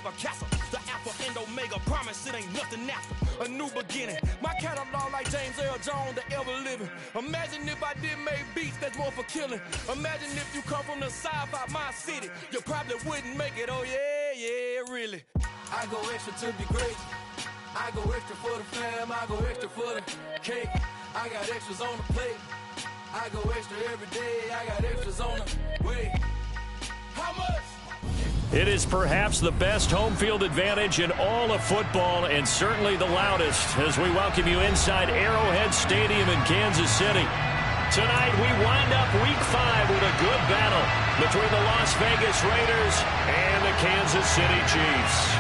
a castle. The alpha and omega, promise it ain't nothing after. A new beginning. My catalog like James Earl Jones, the ever living. Imagine if I did make beats that's more for killing. Imagine if you come from the south out my city. You probably wouldn't make it, oh yeah, really. I go extra to be great. I go extra for the fam, I go extra for the cake. I got extras on the plate. I go extra every day, I got extras on the way. How much? It is perhaps the best home field advantage in all of football, and certainly the loudest, as we welcome you inside Arrowhead Stadium in Kansas City. Tonight we wind up Week 5 with a good battle between the Las Vegas Raiders and the Kansas City Chiefs.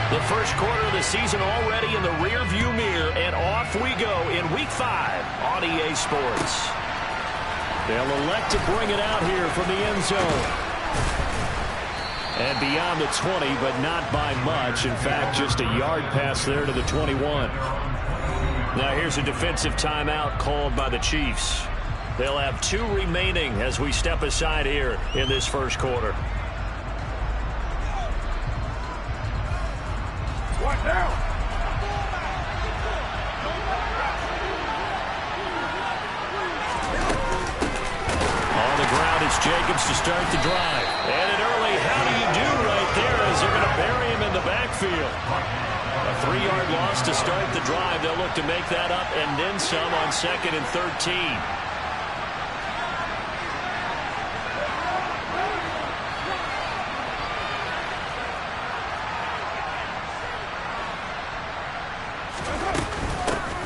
The first quarter of the season already in the rear-view mirror, and off we go in Week 5 on EA Sports. They'll elect to bring it out here from the end zone. And beyond the 20, but not by much. In fact, just a yard pass there to the 21. Now here's a defensive timeout called by the Chiefs. They'll have 2 remaining as we step aside here in this first quarter. What now? On the ground, it's Jacobs to start the drive. And an early how do you do right there as they're going to bury him in the backfield. A 3-yard loss to start the drive. They'll look to make that up and then some on 2nd and 13.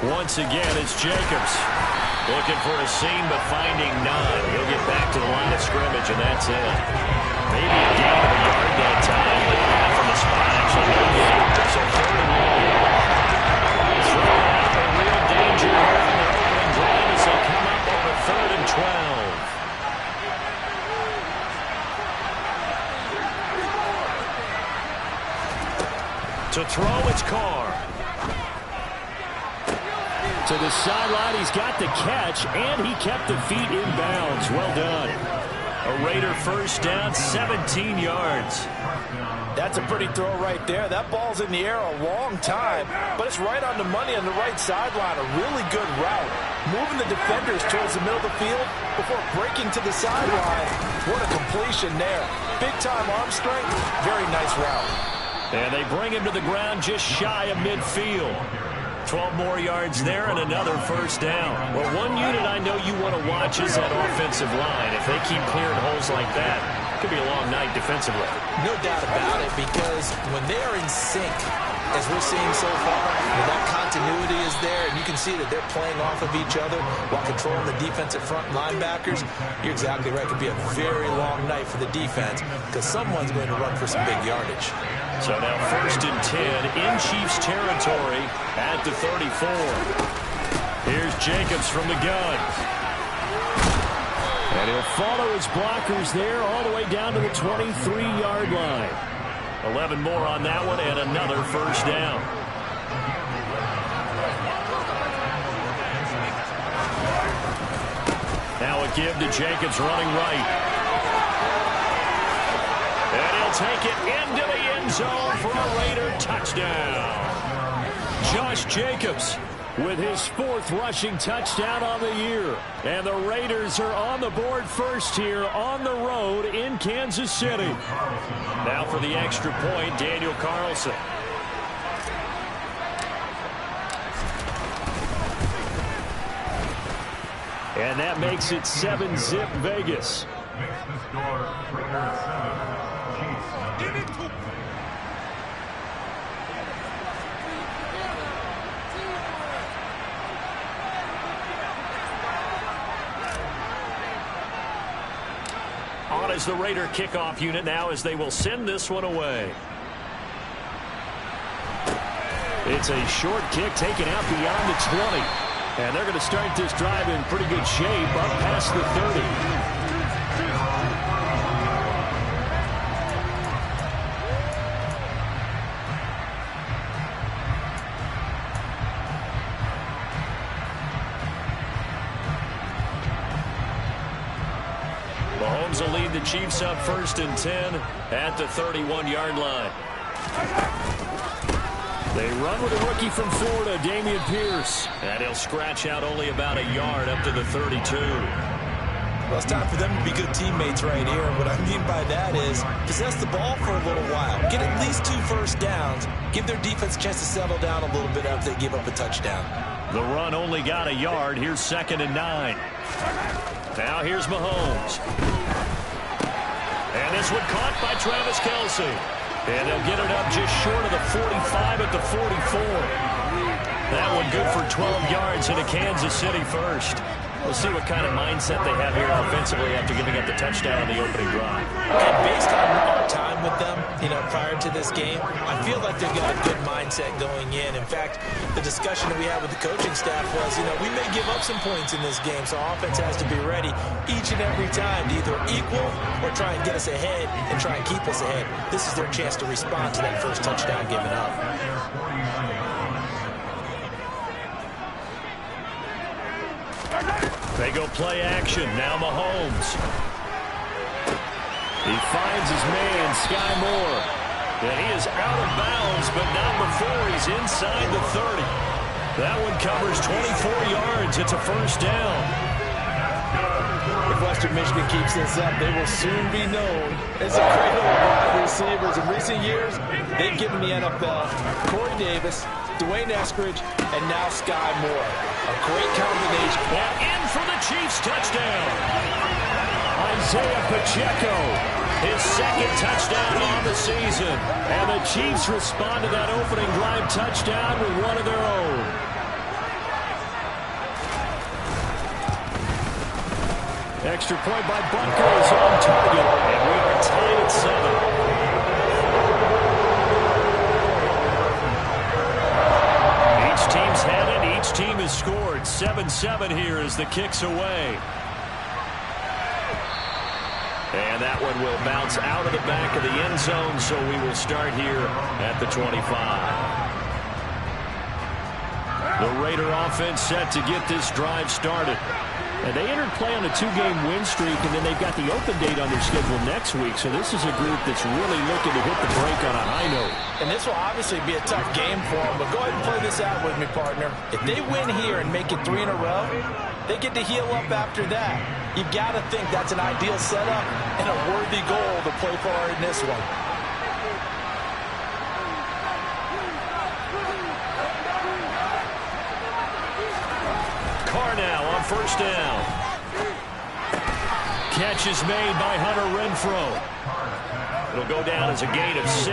Once again, it's Jacobs. Looking for a seam, but finding none. He'll get back to the line of scrimmage, and that's it. Maybe a gain of a yard that time, but half from the spot actually. So 3rd and 1. Throw out in real danger here on the opening drive as they come up on a 3rd and 12. To throw, it's Carr. To the sideline, he's got the catch, and he kept the feet in bounds. Well done. A Raider first down, 17 yards. That's a pretty throw right there. That ball's in the air a long time, but it's right on the money on the right sideline. A really good route. Moving the defenders towards the middle of the field before breaking to the sideline. What a completion there. Big-time arm strength. Very nice route. And they bring him to the ground just shy of midfield. 12 more yards there and another first down. Well, one unit I know you want to watch is that offensive line. If they keep clearing holes like that, it could be a long night defensively. No doubt about it, because when they are in sync, as we're seeing so far, that continuity is there, and you can see that they're playing off of each other while controlling the defensive front linebackers. You're exactly right. It could be a very long night for the defense because someone's going to run for some big yardage. So now 1st and 10 in Chiefs territory at the 34. Here's Jacobs from the gun. And he'll follow his blockers there all the way down to the 23-yard line. 11 more on that one and another first down. Now a give to Jacobs running right. And he'll take it into the end zone for a Raider touchdown. Josh Jacobs with his 4th rushing touchdown on the year. And the Raiders are on the board first here on the road in Kansas City. Now for the extra point, Daniel Carlson. And that makes it 7-zip Vegas. On as the Raider kickoff unit now as they will send this one away. It's a short kick taken out beyond the 20. And they're going to start this drive in pretty good shape up past the 30. Mahomes will lead the Chiefs up 1st and 10 at the 31-yard line. They run with a rookie from Florida, Dameon Pierce. And he'll scratch out only about a yard up to the 32. Well, it's time for them to be good teammates right here. What I mean by that is possess the ball for a little while. Get at least 2 first downs. Give their defense a chance to settle down a little bit after they give up a touchdown. The run only got a yard. Here's 2nd and 9. Now here's Mahomes. And this one caught by Travis Kelce. And they'll get it up just short of the 45 at the 44. That one good for 12 yards into Kansas City first. We'll see what kind of mindset they have here offensively after giving up the touchdown in the opening drive. And based on our time with them, prior to this game, I feel like they've got a good mindset going in. In fact, the discussion that we had with the coaching staff was, we may give up some points in this game, so our offense has to be ready each and every time to either equal or try and get us ahead and try and keep us ahead. This is their chance to respond to that first touchdown given up. They go play action. Now Mahomes. He finds his man, Sky Moore. And he is out of bounds, but not before he's inside the 30. That one covers 24 yards. It's a first down. If Western Michigan keeps this up, they will soon be known as a cradle of wide receivers. In recent years, they've given the NFL Corey Davis, Dwayne Eskridge, and now Sky Moore. A great combination. And in for the Chiefs touchdown. Isaiah Pacheco, his 2nd touchdown on the season. And the Chiefs respond to that opening drive touchdown with one of their own. Extra point by Butker is on target. And we are tied at 7. Team's had it. Each team has scored. 7-7 here as the kick's away. And that one will bounce out of the back of the end zone, so we will start here at the 25. The Raider offense set to get this drive started. And they entered play on a 2-game win streak, and then they've got the open date on their schedule next week. So this is a group that's really looking to hit the break on a high note. And this will obviously be a tough game for them, but go ahead and play this out with me, partner. If they win here and make it 3 in a row, they get to heal up after that. You've got to think that's an ideal setup and a worthy goal to play for in this one. Now on first down. Catch is made by Hunter Renfrow. It'll go down as a gain of 6,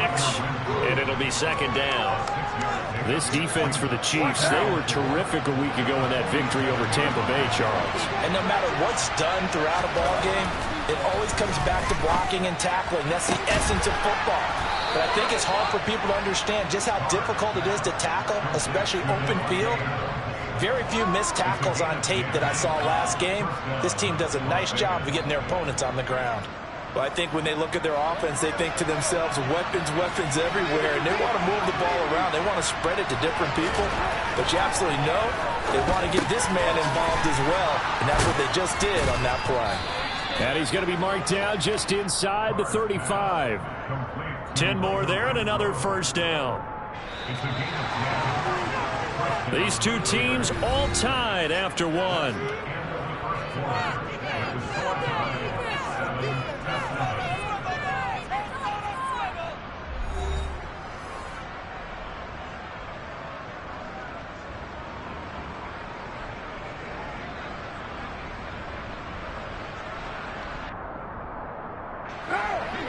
and it'll be 2nd down. This defense for the Chiefs, they were terrific a week ago in that victory over Tampa Bay, Charles. And no matter what's done throughout a ball game, it always comes back to blocking and tackling. That's the essence of football. But I think it's hard for people to understand just how difficult it is to tackle, especially open field. Very few missed tackles on tape that I saw last game. This team does a nice job of getting their opponents on the ground. Well, I think when they look at their offense, they think to themselves, weapons everywhere, and they want to move the ball around. They want to spread it to different people. But you absolutely know they want to get this man involved as well, and that's what they just did on that play. And he's going to be marked down just inside the 35. 10 more there and another first down. These two teams all tied after one.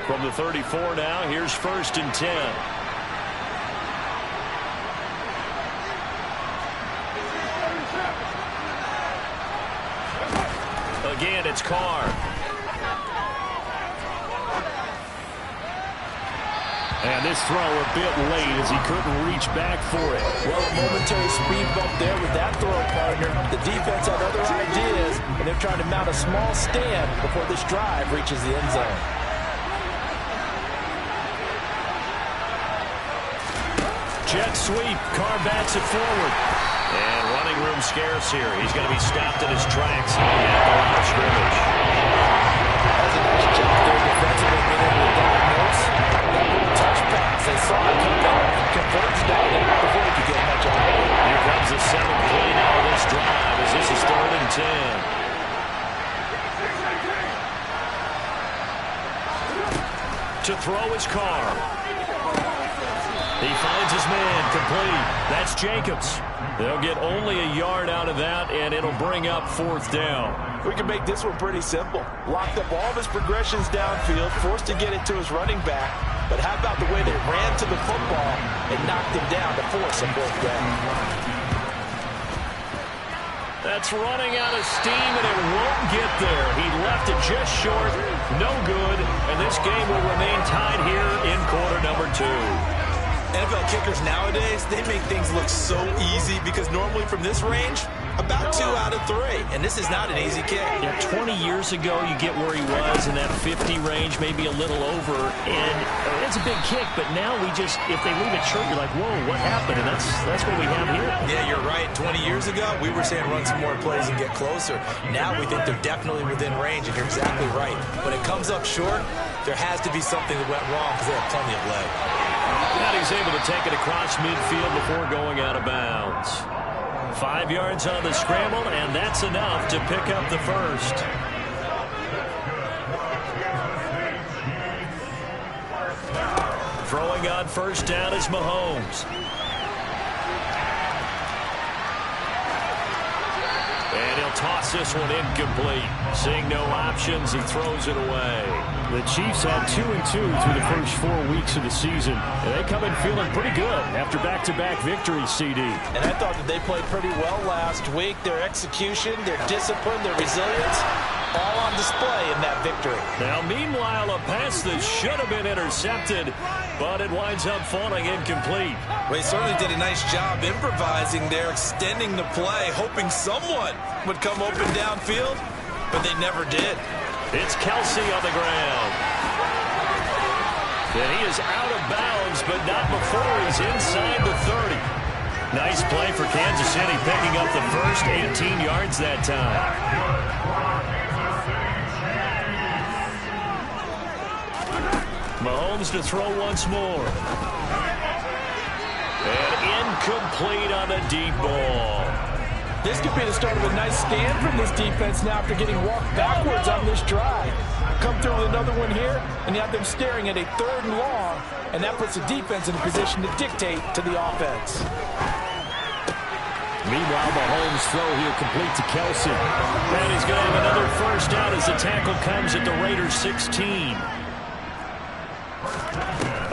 From the 34 now, here's 1st and 10. Again, it's Carr. And this throw a bit late as he couldn't reach back for it. Well, a momentary speed bump there with that throw, partner. The defense had other ideas, and they're trying to mount a small stand before this drive reaches the end zone. Jet sweep. Carr bats it forward. And running room scarce here. He's going to be stopped in his tracks at the line of scrimmage. As a Nice job there defensively, being able to diagnose that little touch pass. They saw it coming, converts down it before he could get much out of it. Here comes the 7th play now of this drive as this is 3rd and 10. To throw his car. He finds his man complete. That's Jacobs. They'll get only a yard out of that, and it'll bring up 4th down. We can make this one pretty simple. Locked up all of his progressions downfield, forced to get it to his running back. But how about the way they ran to the football and knocked him down to force a 4th down? That's running out of steam, and it won't get there. He left it just short. No good. And this game will remain tied here in quarter number 2. NFL kickers nowadays, they make things look so easy because normally from this range, about 2 out of 3. And this is not an easy kick. Yeah, 20 years ago, you get where he was in that 50 range, maybe a little over. And it's a big kick, but now we just, if they leave it short, you're like, whoa, what happened? And that's what we have here. Yeah, you're right. 20 years ago, we were saying run some more plays and get closer. Now we think they're definitely within range, and you're exactly right. When it comes up short, there has to be something that went wrong because they have plenty of leg. And he's able to take it across midfield before going out of bounds. 5 yards on the scramble, and that's enough to pick up the 1st. Throwing on 1st down is Mahomes. And he'll toss this one incomplete. Seeing no options, he throws it away. The Chiefs had 2-2 through the first 4 weeks of the season, and they come in feeling pretty good after back-to-back victories, CD. And I thought that they played pretty well last week. Their execution, their discipline, their resilience, all on display in that victory. Now, meanwhile, a pass that should have been intercepted, but it winds up falling incomplete. Well, he certainly did a nice job improvising there, extending the play, hoping someone would come open downfield, but they never did. It's Kelsey on the ground. And he is out of bounds, but not before he's inside the 30. Nice play for Kansas City, picking up the first 18 yards that time. Mahomes to throw once more. And incomplete on the deep ball. This could be the start of a nice stand from this defense now after getting walked backwards on this drive. Come through with another one here, and you have them staring at a 3rd and long, and that puts the defense in a position to dictate to the offense. Meanwhile, Mahomes' throw here complete to Kelsey. And he's going to have another 1st down as the tackle comes at the Raiders' 16.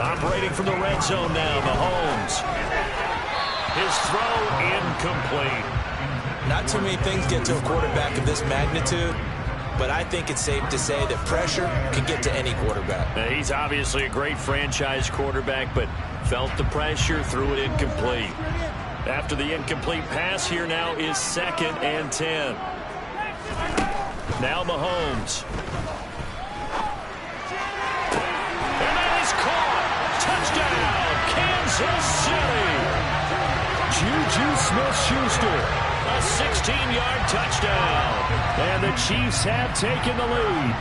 Operating from the red zone now, Mahomes. His throw incomplete. Not too many things get to a quarterback of this magnitude, but I think it's safe to say that pressure can get to any quarterback. Now, he's obviously a great franchise quarterback, but felt the pressure, threw it incomplete. After the incomplete pass, here now is 2nd and 10. Now Mahomes. And that is caught. Touchdown, Kansas City. Juju Smith-Schuster. A 16-yard touchdown. And the Chiefs have taken the lead.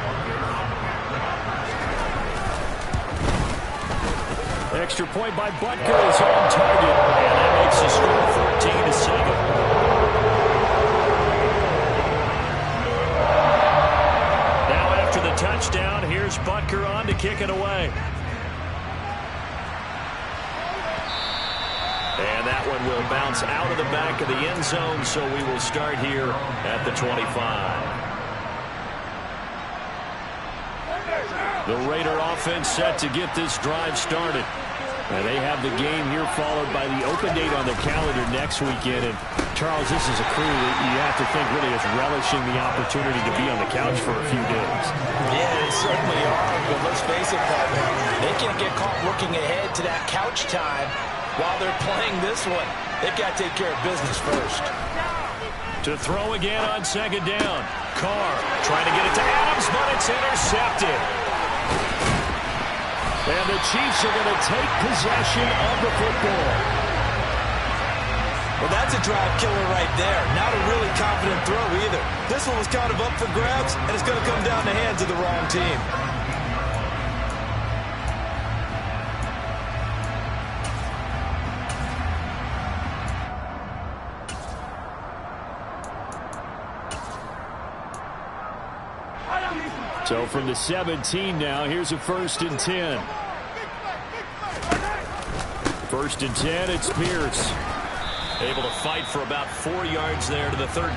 Extra point by Butker is on target. And that makes the score 14-7. Now after the touchdown, here's Butker on to kick it away. And that one will bounce out of the back of the end zone, so we will start here at the 25. The Raider offense set to get this drive started. And they have the game here followed by the open date on the calendar next weekend. And, Charles, this is a crew that you have to think really is relishing the opportunity to be on the couch for a few days. Yeah, they certainly are. But let's face it, partner, they can't get caught looking ahead to that couch time while they're playing this one. They've got to take care of business first. To throw again on 2nd down. Carr trying to get it to Adams, but it's intercepted. And the Chiefs are going to take possession of the football. Well, that That's a drive killer right there. Not a really confident throw either. This one was kind of up for grabs, and it's going to come down the hands of the wrong team. So from the 17 now, here's a 1st and 10. 1st and 10, it's Pierce. Able to fight for about 4 yards there to the 13.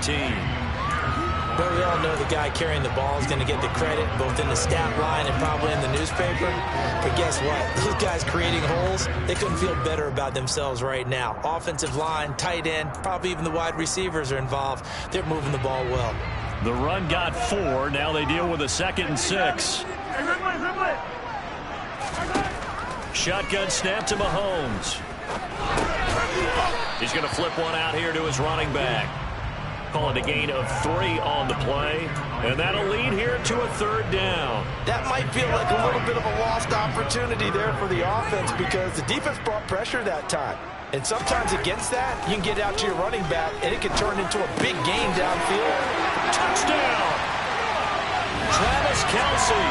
But we all know the guy carrying the ball is going to get the credit, both in the stat line and probably in the newspaper. But guess what? Those guys creating holes, they couldn't feel better about themselves right now. Offensive line, tight end, probably even the wide receivers are involved. They're moving the ball well. The run got 4. Now they deal with a 2nd and 6. Shotgun snap to Mahomes. He's going to flip one out here to his running back. Call it a gain of 3 on the play. And that'll lead here to a 3rd down. That might feel like a little bit of a lost opportunity there for the offense because the defense brought pressure that time. And sometimes against that, you can get out to your running back, and it can turn into a big gain downfield. Touchdown! Travis Kelce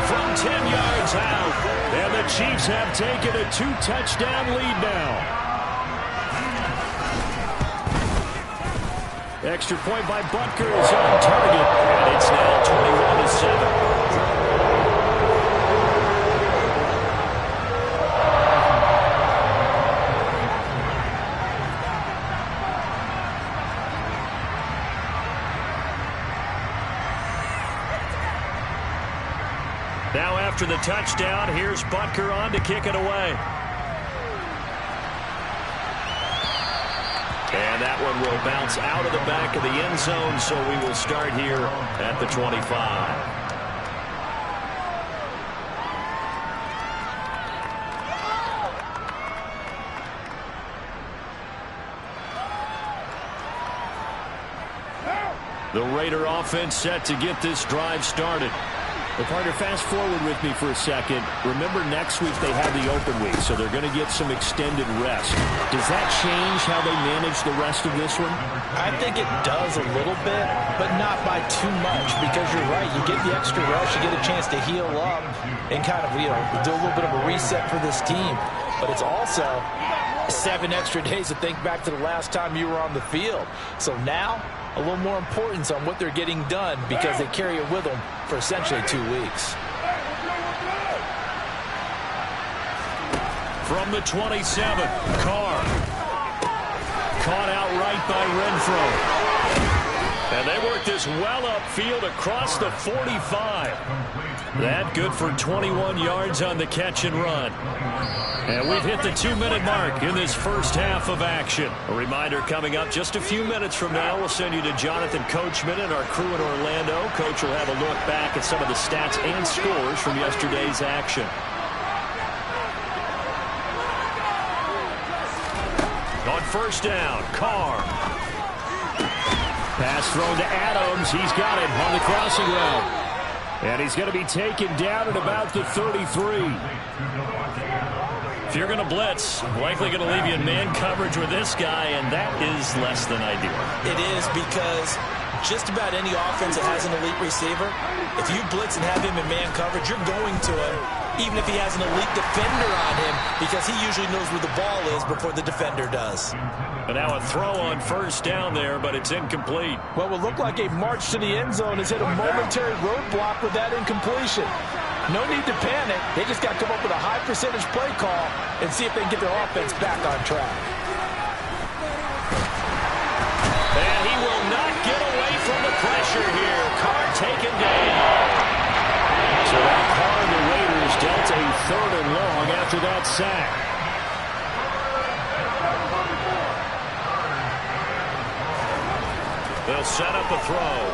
from 10 yards out. And the Chiefs have taken a 2-touchdown lead now. Extra point by Butker is on target. And it's now 21-7. Now after the touchdown, here's Butker on to kick it away. And that one will bounce out of the back of the end zone, so we will start here at the 25. The Raider offense set to get this drive started. Well, partner, fast forward with me for a second. Remember, next week they have the open week, so they're going to get some extended rest. Does that change how they manage the rest of this one? I think it does a little bit, but not by too much, because you're right. You get the extra rest, you get a chance to heal up and kind of, do a little bit of a reset for this team. But it's also 7 extra days to think back to the last time you were on the field. So now, a little more importance on what they're getting done because they carry it with them for essentially 2 weeks. From the 27, Carr. Caught out right by Renfro. And they work this well upfield across the 45. That good for 21 yards on the catch and run. And we've hit the 2-minute mark in this first half of action. A reminder coming up just a few minutes from now, we'll send you to Jonathan Coachman and our crew in Orlando. Coach will have a look back at some of the stats and scores from yesterday's action. On first down, Carr. Pass thrown to Adams. He's got it on the crossing route. And he's going to be taken down at about the 33. If you're going to blitz, likely going to leave you in man coverage with this guy, and that is less than ideal. It is, because just about any offense that has an elite receiver, if you blitz and have him in man coverage, you're going to him, even if he has an elite defender on him, because he usually knows where the ball is before the defender does. But now a throw on first down there, but it's incomplete. What will look like a march to the end zone has hit a momentary roadblock with that incompletion. No need to panic. They just got to come up with a high percentage play call and see if they can get their offense back on track. And he will not get away from the pressure here. Carr taken down. So that Carr and the Raiders dealt a 3rd and long after that sack. They'll set up a throw.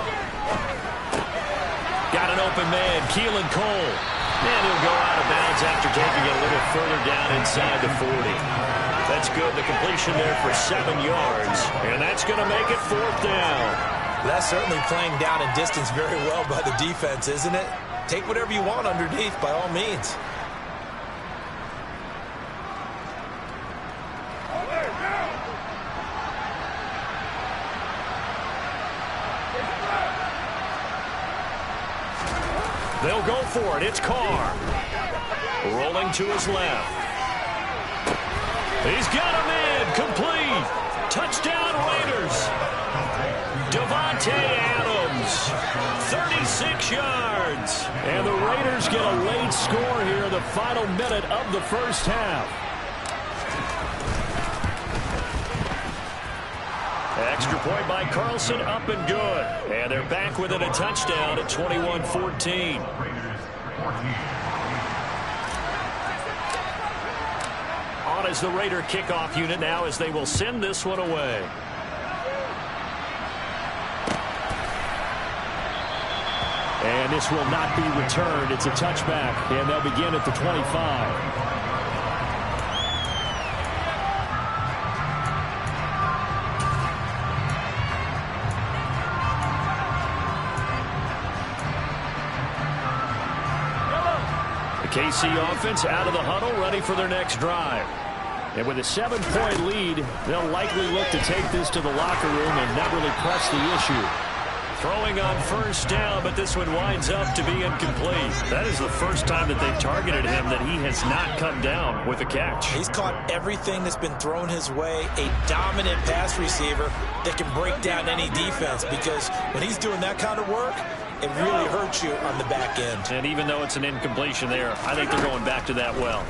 Got an open man, Keelan Cole. And he'll go out of bounds after taking it a little further down inside the 40. That's good. The completion there for 7 yards. And that's going to make it 4th down. That's certainly playing down and distance very well by the defense, isn't it? Take whatever you want underneath, by all means. They'll go for it. It's Carr. Rolling to his left. He's got him in. Complete. Touchdown Raiders. Devontae Adams. 36 yards. And the Raiders get a late score here in the final minute of the first half. Extra point by Carlson, up and good. And they're back within a touchdown at 21-14. On is the Raider kickoff unit now as they will send this one away. And this will not be returned. It's a touchback, and they'll begin at the 25. KC offense out of the huddle, ready for their next drive. And with a 7-point lead, they'll likely look to take this to the locker room and not really press the issue. Throwing on first down, but this one winds up to be incomplete. That is the first time that they've targeted him that he has not come down with a catch. He's caught everything that's been thrown his way. A dominant pass receiver that can break down any defense, because when he's doing that kind of work, it really hurts you on the back end. And even though it's an incompletion there, I think they're going back to that well.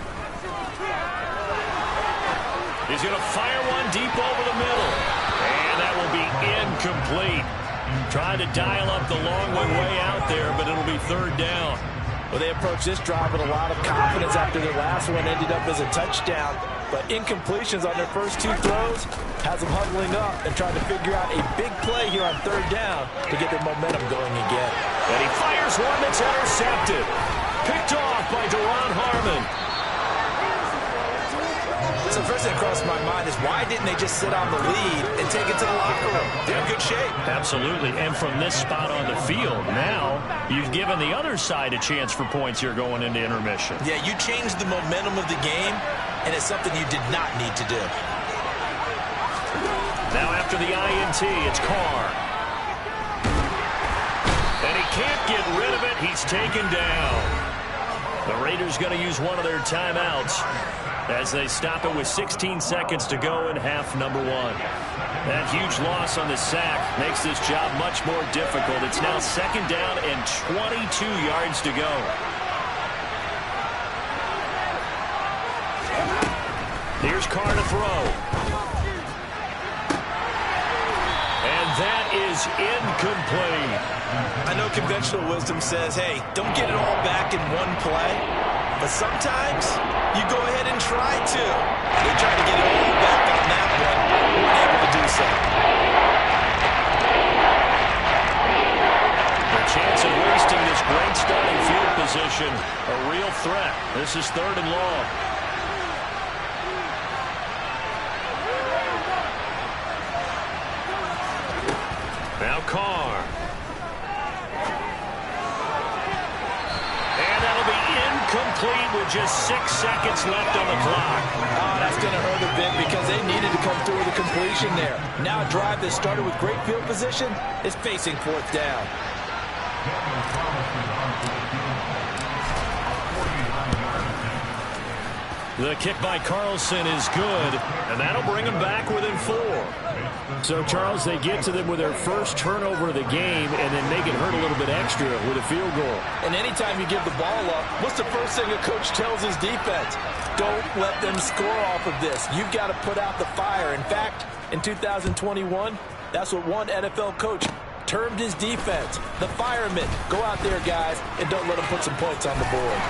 He's going to fire one deep over the middle. And that will be incomplete. Trying to dial up the long one way out there, but it'll be third down. Well, they approached this drive with a lot of confidence after their last one ended up as a touchdown. But incompletions on their first two throws has them huddling up and trying to figure out a big play here on third down to get their momentum going again. And he fires one that's intercepted. Picked off by Deron Harmon. So the first thing that crossed my mind is, why didn't they just sit on the lead and take it to the locker room? They're in good shape. Absolutely. And from this spot on the field, now you've given the other side a chance for points here going into intermission. Yeah, you changed the momentum of the game, and it's something you did not need to do. Now after the INT, it's Carr. And he can't get rid of it. He's taken down. The Raiders going to use one of their timeouts as they stop it with 16 seconds to go in half number one. That huge loss on the sack makes this job much more difficult. It's now second down and 22 yards to go. Here's Carr to throw. And that is incomplete. I know conventional wisdom says, hey, don't get it all back in one play. But sometimes you go ahead and try to. They tried to get it all back on that one. Weren't able to do so. The chance of wasting this great starting field position, a real threat. This is third and long. Now Carr. And that'll be incomplete with just 6 seconds left on the clock. Oh, that's going to hurt a bit because they needed to come through with a completion there. Now a drive that started with great field position is facing fourth down. The kick by Carlson is good, and that'll bring them back within 4. So, Charles, they get to them with their first turnover of the game and then make it hurt a little bit extra with a field goal. And anytime you give the ball up, what's the first thing a coach tells his defense? Don't let them score off of this. You've got to put out the fire. In fact, in 2021, that's what one NFL coach termed his defense. The firemen. Go out there, guys, and don't let them put some points on the board.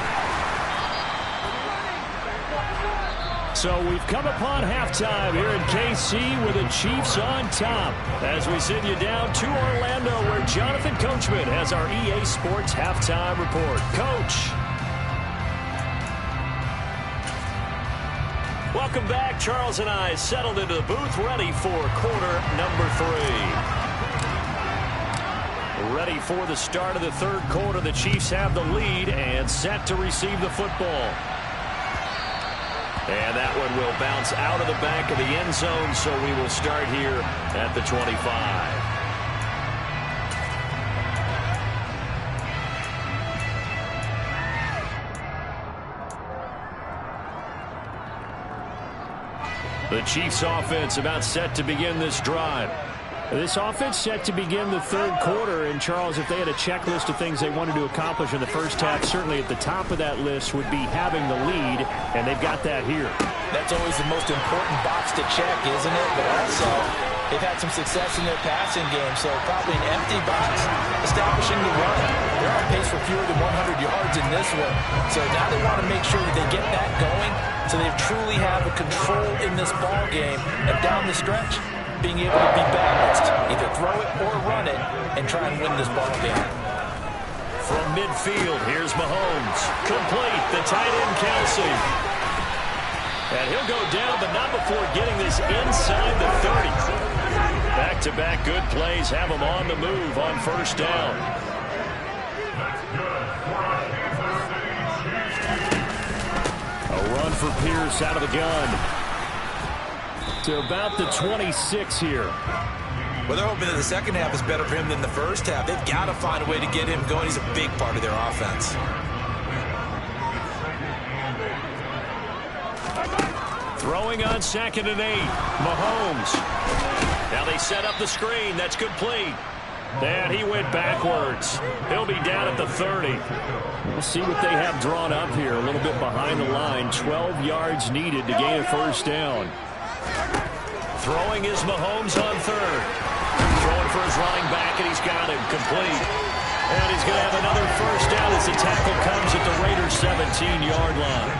So we've come upon halftime here in KC with the Chiefs on top as we send you down to Orlando where Jonathan Coachman has our EA Sports halftime report. Coach. Welcome back. Charles and I settled into the booth ready for quarter number 3. Ready for the start of the third quarter. The Chiefs have the lead and set to receive the football. And that one will bounce out of the back of the end zone, so we will start here at the 25. The Chiefs offense about set to begin this drive. This offense set to begin the third quarter, and Charles, if they had a checklist of things they wanted to accomplish in the first half, certainly at the top of that list would be having the lead, and they've got that here. That's always the most important box to check, isn't it? But also, they've had some success in their passing game, so probably an empty box establishing the run. They're on pace for fewer than 100 yards in this one, so now they want to make sure that they get that going so they truly have a control in this ball game, and down the stretch, being able to be balanced, either throw it or run it, and try and win this ball game. From midfield, here's Mahomes. Complete, the tight end Kelsey. And he'll go down, but not before getting this inside the 30. Back-to-back good plays have him on the move on first down. A run for Pierce out of the gun. To about the 26 here. Well, they're hoping that the second half is better for him than the first half. They've got to find a way to get him going. He's a big part of their offense. Throwing on 2nd and 8. Mahomes. Now they set up the screen. That's complete. And he went backwards. He'll be down at the 30. We'll see what they have drawn up here. A little bit behind the line. 12 yards needed to gain a first down. Throwing is Mahomes on 3rd. Throwing for his running back, and he's got him complete. And he's going to have another first down as the tackle comes at the Raiders' 17-yard line.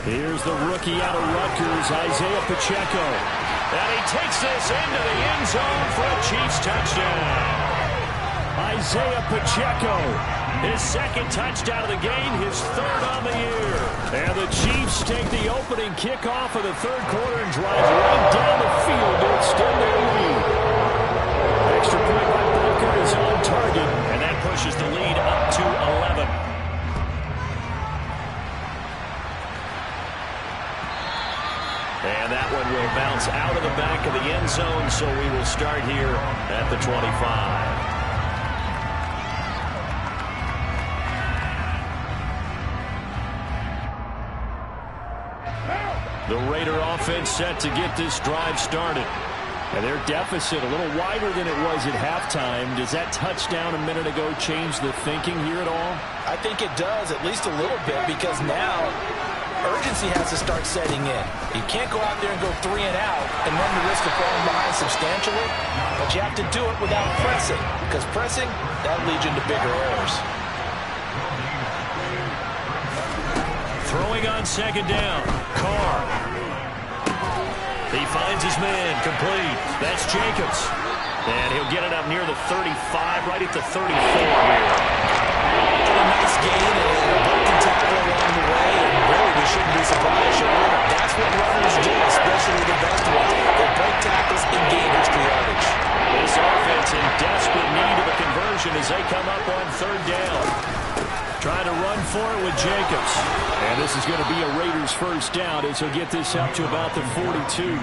Here's the rookie out of Rutgers, Isaiah Pacheco. And he takes this into the end zone for a Chiefs touchdown. Isaiah Pacheco. His 2nd touchdown of the game, his 3rd on the year. And the Chiefs take the opening kickoff of the third quarter and drive right down the field to extend their lead. Extra point by Booker is on target. And that pushes the lead up to 11. And that one will bounce out of the back of the end zone, so we will start here at the 25. The Raider offense set to get this drive started. And their deficit a little wider than it was at halftime. Does that touchdown a minute ago change the thinking here at all? I think it does, at least a little bit, because now urgency has to start setting in. You can't go out there and go 3 and out and run the risk of falling behind substantially, but you have to do it without pressing, because pressing, that leads you into bigger errors. Throwing on 2nd down. Carr. He finds his man. Complete. That's Jacobs. And he'll get it up near the 35, right at the 34 here. A nice gain and a broken tackle along the way. And really, we shouldn't be surprised. That's what runners do, especially the best ones. They break tackles and gain extra yardage. This offense in desperate need of a conversion as they come up on 3rd down. Trying to run for it with Jacobs. And this is going to be a Raiders first down as he'll get this up to about the 42.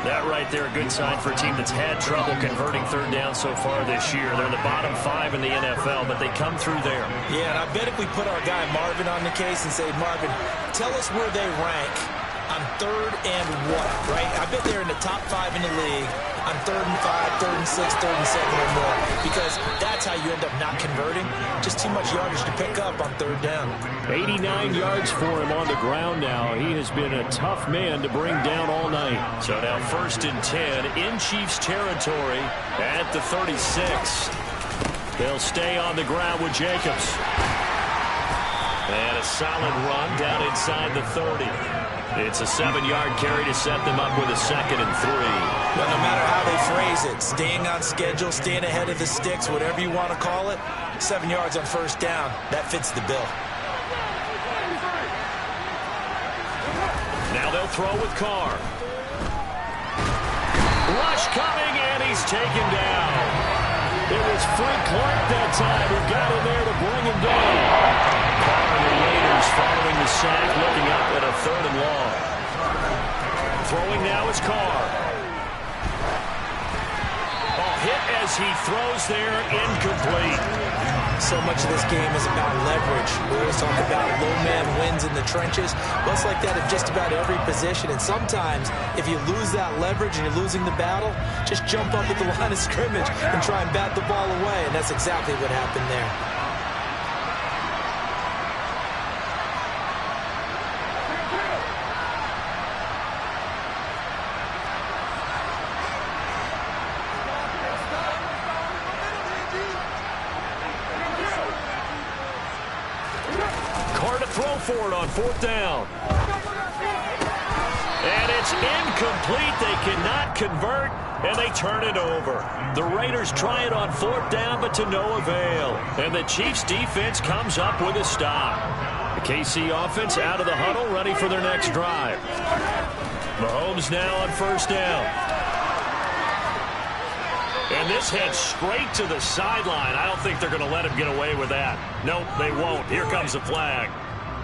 That right there, a good sign for a team that's had trouble converting 3rd down so far this year. They're in the bottom 5 in the NFL, but they come through there. Yeah, and I bet if we put our guy Marvin on the case and say, Marvin, tell us where they rank on 3rd and what, right? I bet they're in the top 5 in the league on 3rd and 5, 3rd and 6, 3rd and 7 or more, because that's how you end up not converting. Just too much yardage to pick up on 3rd down. 89 yards for him on the ground now. He has been a tough man to bring down all night. So now 1st and 10 in Chiefs territory at the 36. They'll stay on the ground with Jacobs. And a solid run down inside the 30. It's a 7-yard carry to set them up with a 2nd and 3. Well, no matter how they phrase it, staying on schedule, staying ahead of the sticks, whatever you want to call it, 7 yards on 1st down, that fits the bill. Now they'll throw with Carr. Rush coming, and he's taken down. It was Frank Clark that time who got in there to bring him down. Carr and the Raiders following the sack, looking up at a 3rd and long. Throwing now is Carr. Hit as he throws there, incomplete. So much of this game is about leverage. We always talk about low man wins in the trenches. Well, it's like that at just about every position. And sometimes, if you lose that leverage and you're losing the battle, just jump up at the line of scrimmage and try and bat the ball away. And that's exactly what happened there. Throw for it on 4th down. And it's incomplete. They cannot convert, and they turn it over. The Raiders try it on 4th down, but to no avail. And the Chiefs defense comes up with a stop. The KC offense out of the huddle, ready for their next drive. Mahomes now on 1st down. And this heads straight to the sideline. I don't think they're going to let him get away with that. Nope, they won't. Here comes the flag.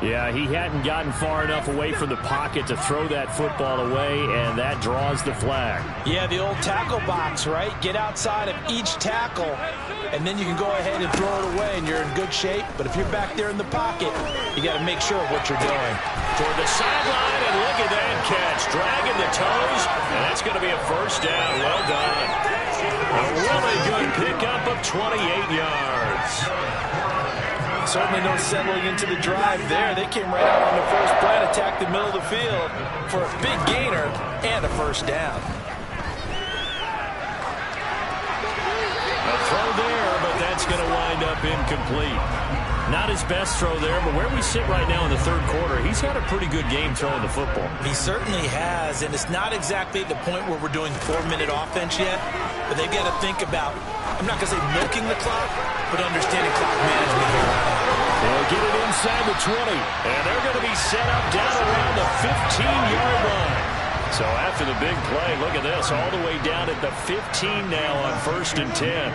Yeah, he hadn't gotten far enough away from the pocket to throw that football away, and that draws the flag. Yeah, the old tackle box, right? Get outside of each tackle, and then you can go ahead and throw it away, and you're in good shape. But if you're back there in the pocket, you got to make sure of what you're doing. Toward the sideline, and look at that catch. Dragging the toes, and that's going to be a 1st down. Well done. A really good pickup of 28 yards. Certainly no settling into the drive there. They came right out on the first play and attacked the middle of the field for a big gainer and a 1st down. A throw there, but that's going to wind up incomplete. Not his best throw there, but where we sit right now in the 3rd quarter, he's had a pretty good game throwing the football. He certainly has, and it's not exactly at the point where we're doing 4-minute offense yet, but they've got to think about, I'm not going to say milking the clock, but understanding clock management here. They'll get it inside the 20. And they're going to be set up down around the 15-yard line. So after the big play, look at this, all the way down at the 15 now on 1st and 10.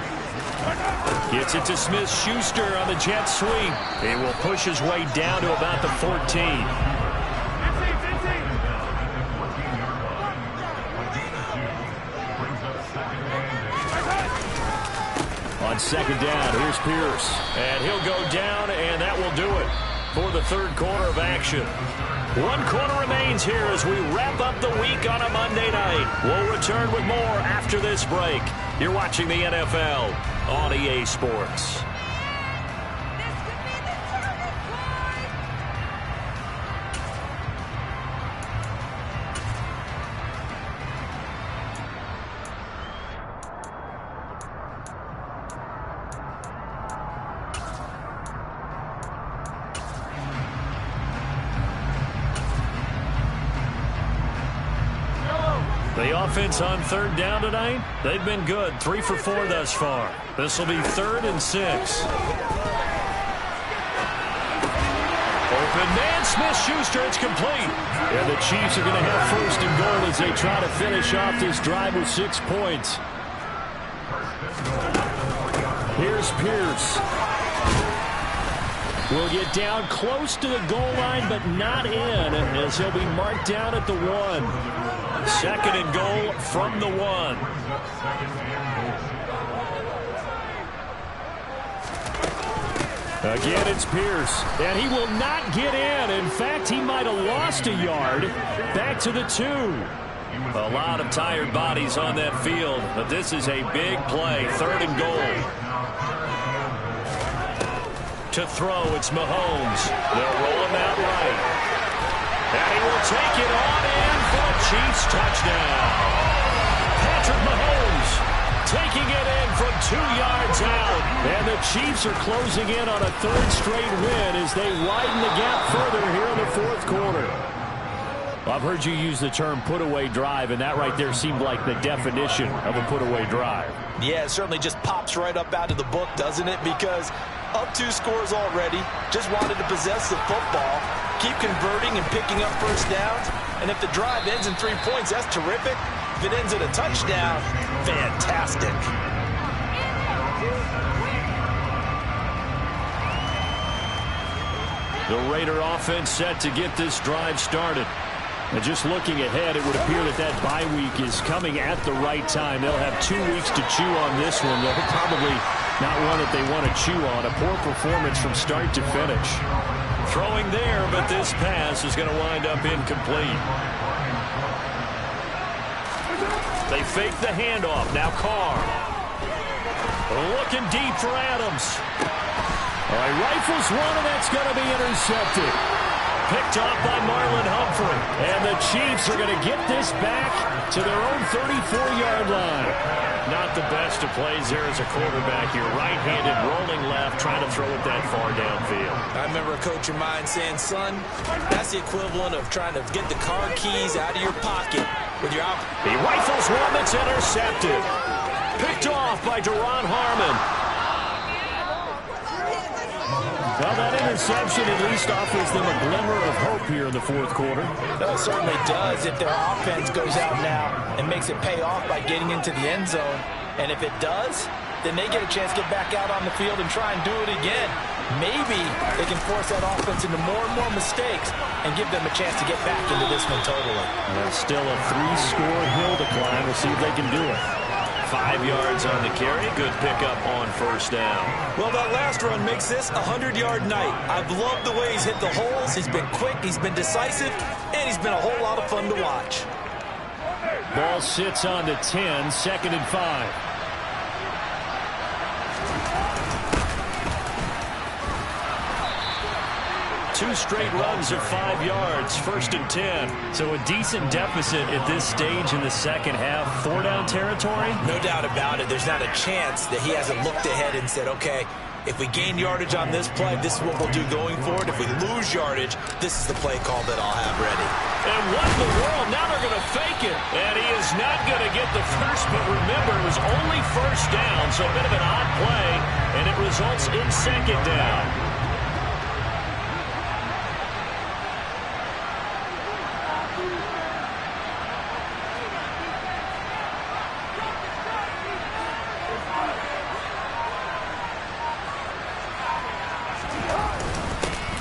Gets it to Smith-Schuster on the jet sweep. He will push his way down to about the 14. On 2nd down, here's Pierce. And he'll go down, and that will do it for the 3rd quarter of action. 1 quarter remains here as we wrap up the week on a Monday night. We'll return with more after this break. You're watching the NFL on EA Sports. The offense on 3rd down tonight, they've been good. 3 for 4 thus far. This will be 3rd and 6. Open man, Smith-Schuster, it's complete. And the Chiefs are going to have 1st and goal as they try to finish off this drive with 6 points. Here's Pierce. Will get down close to the goal line, but not in, as he'll be marked down at the 1. 2nd and goal from the 1. Again, it's Pierce, and he will not get in. In fact, he might have lost a yard. Back to the 2. A lot of tired bodies on that field, but this is a big play. 3rd and goal. To throw, it's Mahomes. They'll roll him out right. And he will take it on in for a Chiefs touchdown. Patrick Mahomes taking it in from 2 yards out. And the Chiefs are closing in on a 3rd straight win as they widen the gap further here in the 4th quarter. Well, I've heard you use the term put-away drive, and that right there seemed like the definition of a put-away drive. Yeah, it certainly just pops right up out of the book, doesn't it? Because up 2 scores already, just wanted to possess the football, keep converting and picking up 1st downs, and if the drive ends in 3 points, that's terrific. If it ends in a touchdown, fantastic. The Raider offense set to get this drive started. And just looking ahead, it would appear that that bye week is coming at the right time. They'll have 2 weeks to chew on this one. They'll probably not one that they want to chew on. A poor performance from start to finish. Throwing there, but this pass is going to wind up incomplete. They fake the handoff. Now Carr. Looking deep for Adams. All right, rifles one, and that's going to be intercepted. Picked off by Marlon Humphrey. And the Chiefs are going to get this back to their own 34-yard line. Not the best of plays there as a quarterback. You're right-handed, rolling left, trying to throw it that far downfield. I remember a coach of mine saying, son, that's the equivalent of trying to get the car keys out of your pocket with your He rifles one that's intercepted. Picked off by Deron Harmon. Well, that interception at least offers them a glimmer of hope here in the fourth quarter. It certainly does if their offense goes out now and makes it pay off by getting into the end zone. And if it does, then they get a chance to get back out on the field and try and do it again. Maybe they can force that offense into more and more mistakes and give them a chance to get back into this one totally. Still a 3-score hill to climb. We'll see if they can do it. 5 yards on the carry. Good pickup on first down. Well, that last run makes this a 100-yard night. I've loved the way he's hit the holes. He's been quick, he's been decisive, and he's been a whole lot of fun to watch. Ball sits on the 10, 2nd and 5. Two straight runs of 5 yards, 1st and 10. So a decent deficit at this stage in the second half. 4-down territory? No doubt about it. There's not a chance that he hasn't looked ahead and said, okay, if we gain yardage on this play, this is what we'll do going forward. If we lose yardage, this is the play call that I'll have ready. And what in the world? Now they're going to fake it. And he is not going to get the first, but remember, it was only 1st down, so a bit of an odd play, and it results in 2nd down.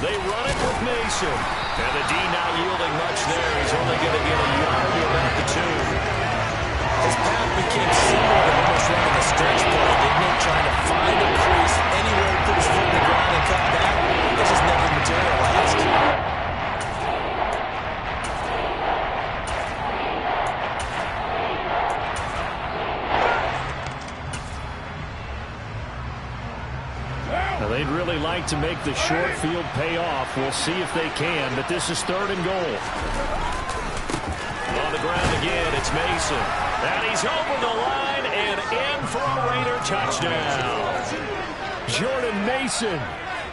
They run it with Mason. And the D not yielding much there. He's only going to get a yard to about the 2. His path became similar to almost running a stretch play, didn't it? Trying to find a crease, anywhere to put his foot in the ground and cut back. It just never materialized. They'd really like to make the short field pay off. We'll see if they can, but this is 3rd and goal. On the ground again, it's Mason. And he's over the line and in for a Raider touchdown. Jordan Mason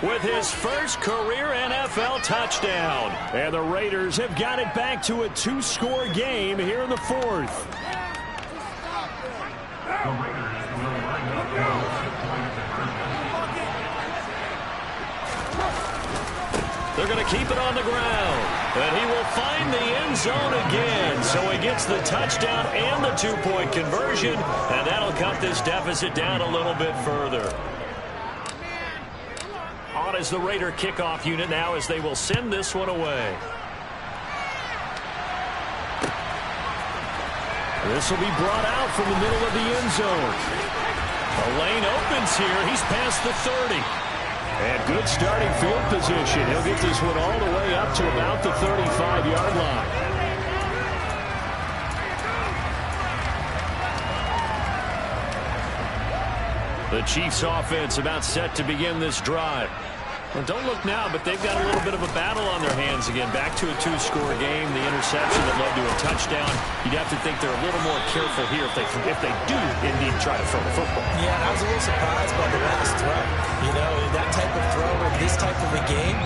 with his first career NFL touchdown. And the Raiders have got it back to a 2-score game here in the 4th. They're going to keep it on the ground. And he will find the end zone again. So he gets the touchdown and the 2-point conversion. And that'll cut this deficit down a little bit further. On is the Raider kickoff unit now as they will send this one away. This will be brought out from the middle of the end zone. The lane opens here. He's past the 30. And good starting field position. He'll get this one all the way up to about the 35-yard line. The Chiefs offense about set to begin this drive. Well, don't look now, but they've got a little bit of a battle on their hands again. Back to a 2-score game. The interception that led to a touchdown. You'd have to think they're a little more careful here if they do indeed try to throw the football. Yeah, I was a little surprised by the last throw. You know, that type of throw in this type of a game,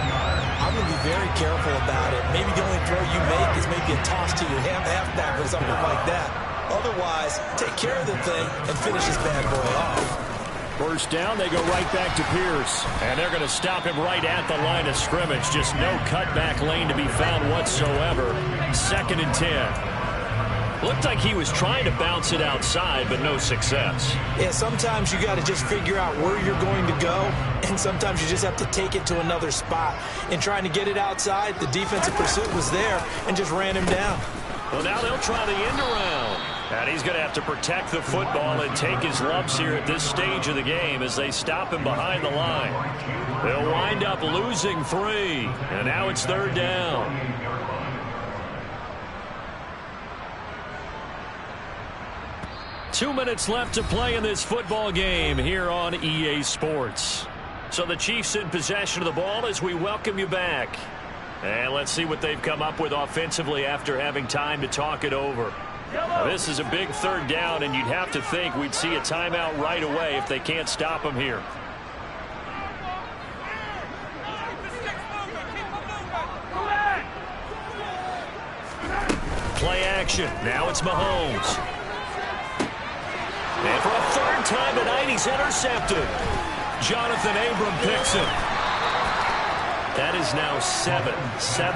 I'm going to be very careful about it. Maybe the only throw you make is maybe a toss to your halfback or something like that. Otherwise, take care of the thing and finish this bad boy off. First down, they go right back to Pierce. And they're going to stop him right at the line of scrimmage. Just no cutback lane to be found whatsoever. 2nd and 10. Looked like he was trying to bounce it outside, but no success. Yeah, sometimes you got to just figure out where you're going to go, and sometimes you just have to take it to another spot. And trying to get it outside, the defensive pursuit was there and just ran him down. Well, now they'll try the end around. And he's going to have to protect the football and take his lumps here at this stage of the game as they stop him behind the line. They'll wind up losing 3. And now it's 3rd down. Two minutes left to play in this football game here on EA Sports. So the Chiefs in possession of the ball as we welcome you back. And let's see what they've come up with offensively after having time to talk it over. Now, this is a big 3rd down, and you'd have to think we'd see a timeout right away if they can't stop them here. Play action. Now it's Mahomes. And for a 3rd time tonight, he's intercepted. Jonathan Abram picks it. That is now 7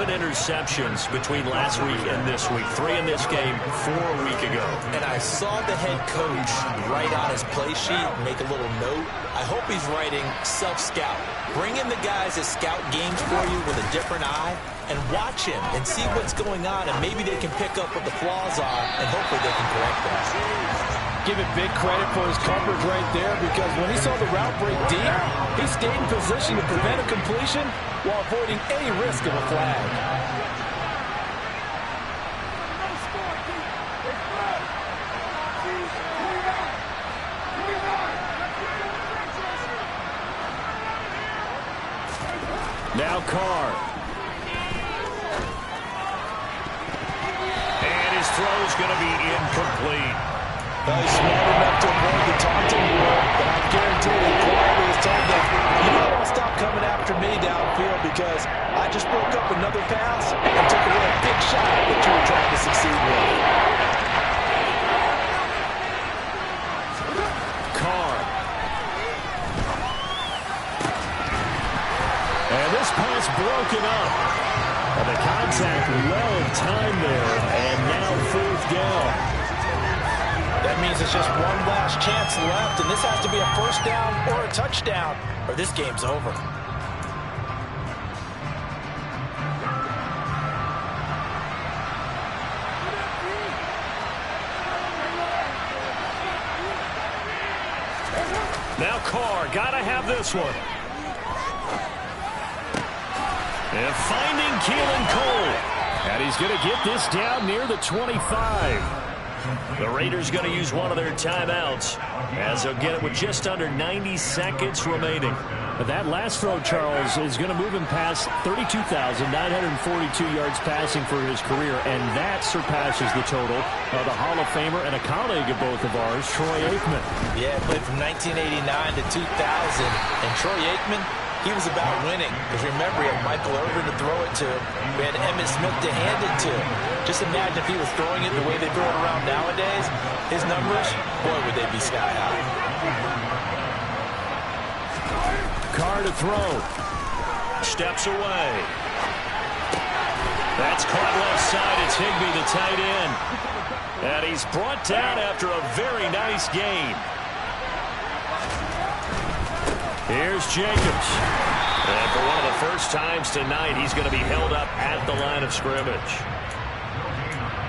interceptions between last week and this week. 3 in this game, 4 a week ago. And I saw the head coach write on his play sheet, make a little note. I hope he's writing self-scout. Bring in the guys that scout games for you with a different eye and watch him and see what's going on, and maybe they can pick up what the flaws are, and hopefully they can correct them. Give it big credit for his coverage right there, because when he saw the route break deep, he stayed in position to prevent a completion while avoiding any risk of a flag. Now Carr. And his throw's going to be incomplete. Well, he's smart enough to avoid the taunting rule, but I guarantee you, quietly has told them, you don't want to stop coming after me downfield because I just broke up another pass and took away a big shot that you were trying to succeed with. Carr. And this pass broken up. And the contact well timed there, and now 4th down. That means it's just one last chance left, and this has to be a 1st down or a touchdown, or this game's over. Now Carr, gotta have this one. And finding Keelan Cole. And he's gonna get this down near the 25. The Raiders going to use one of their timeouts as they'll get it with just under 90 seconds remaining. But that last throw, Charles, is going to move him past 32,942 yards passing for his career, and that surpasses the total of the Hall of Famer and a colleague of both of ours, Troy Aikman. Yeah, played from 1989 to 2000, and Troy Aikman, he was about winning. Because remember, he had Michael Irvin to throw it to. We had Emmitt Smith to hand it to. Just imagine if he was throwing it the way they throw it around nowadays. His numbers, boy, would they be sky high. Carr to throw. Steps away. That's caught left side. It's Higbee, the tight end. And he's brought down after a very nice gain. Here's Jacobs. And for one of the first times tonight, he's going to be held up at the line of scrimmage.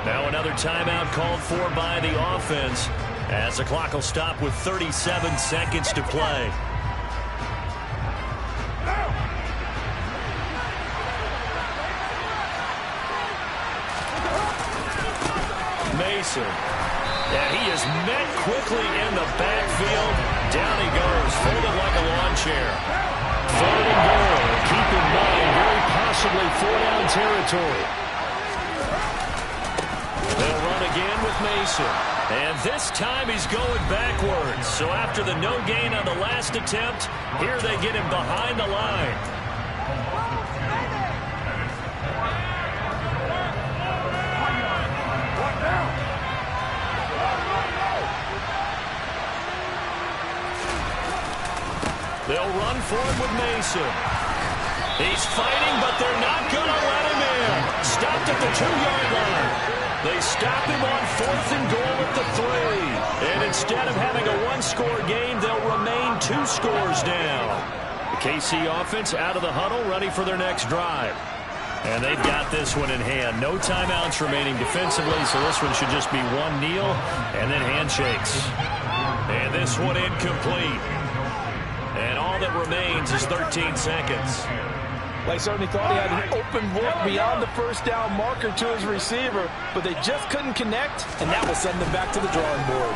Now another timeout called for by the offense as the clock will stop with 37 seconds to play. Mason. And he is met quickly in the backfield. Down he goes, folded like a lawn chair. 3rd and goal. Keep in mind, very possibly 4-down territory. They'll run again with Mason. And this time he's going backwards. So after the no gain on the last attempt, here they get him behind the line. They'll run for it with Mason. He's fighting, but they're not going to let him in. Stopped at the 2-yard line. They stop him on 4th and goal at the 3. And instead of having a 1-score game, they'll remain 2 scores down. The KC offense out of the huddle, ready for their next drive. And they've got this one in hand. No timeouts remaining defensively, so this one should just be one kneel and then handshakes. And this one incomplete. And all that remains is 13 seconds. They certainly thought he had an open look beyond the first down marker to his receiver, but they just couldn't connect, and that will send them back to the drawing board.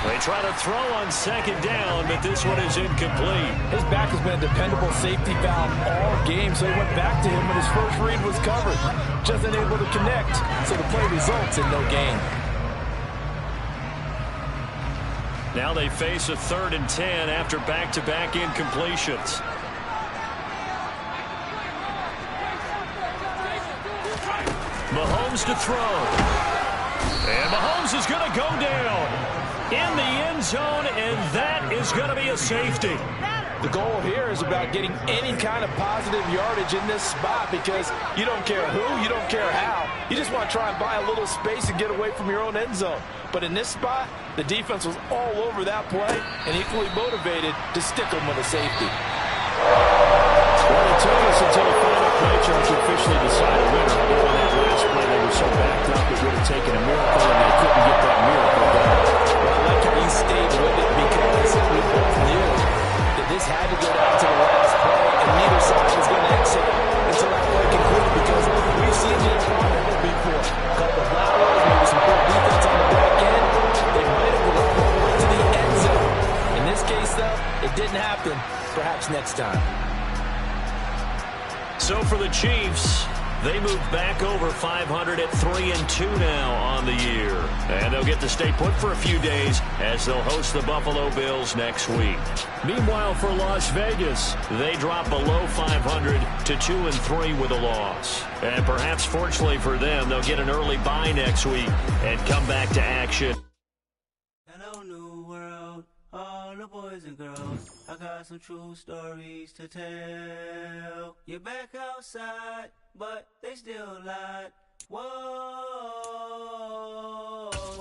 They try to throw on second down, but this one is incomplete. His back has been a dependable safety valve all game, so he went back to him when his first read was covered. Just unable to connect, so the play results in no gain. Now they face a 3rd and 10 after back-to-back incompletions. Mahomes to throw. And Mahomes is going to go down in the end zone, and that is going to be a safety. The goal here is about getting any kind of positive yardage in this spot because you don't care who, you don't care how. You just want to try and buy a little space and get away from your own end zone. But in this spot, the defense was all over that play and equally motivated to stick them with a safety. Well, it took us until the final play chart to officially decide a winner. On that last play, they were so backed up it would have taken a miracle, and they couldn't get that miracle done. Well, I like how you stayed with it because we both knew that this had to go down to the last play, and neither side was going to exit until that play concluded because we've seen the environment before. A couple of laterals, maybe some good defense on the back end. They might have gone all the way to the end zone. In this case, though, it didn't happen. Perhaps next time. So for the Chiefs, they move back over 500 at 3-2 now on the year. And they'll get to stay put for a few days as they'll host the Buffalo Bills next week. Meanwhile, for Las Vegas, they drop below 500 to 2-3 with a loss. And perhaps fortunately for them, they'll get an early bye next week and come back to action. Hello, new world, all the boys and girls. I got some true stories to tell. You're back outside, but they still lied. Whoa,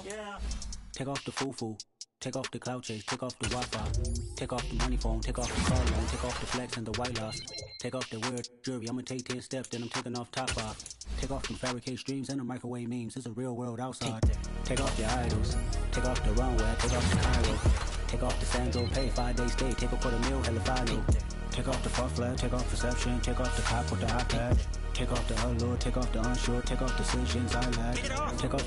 yeah. Take off the foo-foo. Take off the cloud chase. Take off the Wi-Fi. Take off the money phone. Take off the car loan. Take off the flex and the white loss. Take off the weird jewelry. I'ma take 10 steps, then I'm taking off top 5. Take off them fabricated streams and the microwave memes. It's a real world outside. Take off your idols. Take off the runway. Take off the Cairo. Take off the Sandro pay, 5-day stay. Take a quarter meal, hella final. Take off the far flag, take off perception. Take off the cop with the iPad. Take off the allure, take off the unsure. Take off decisions I lack. Take off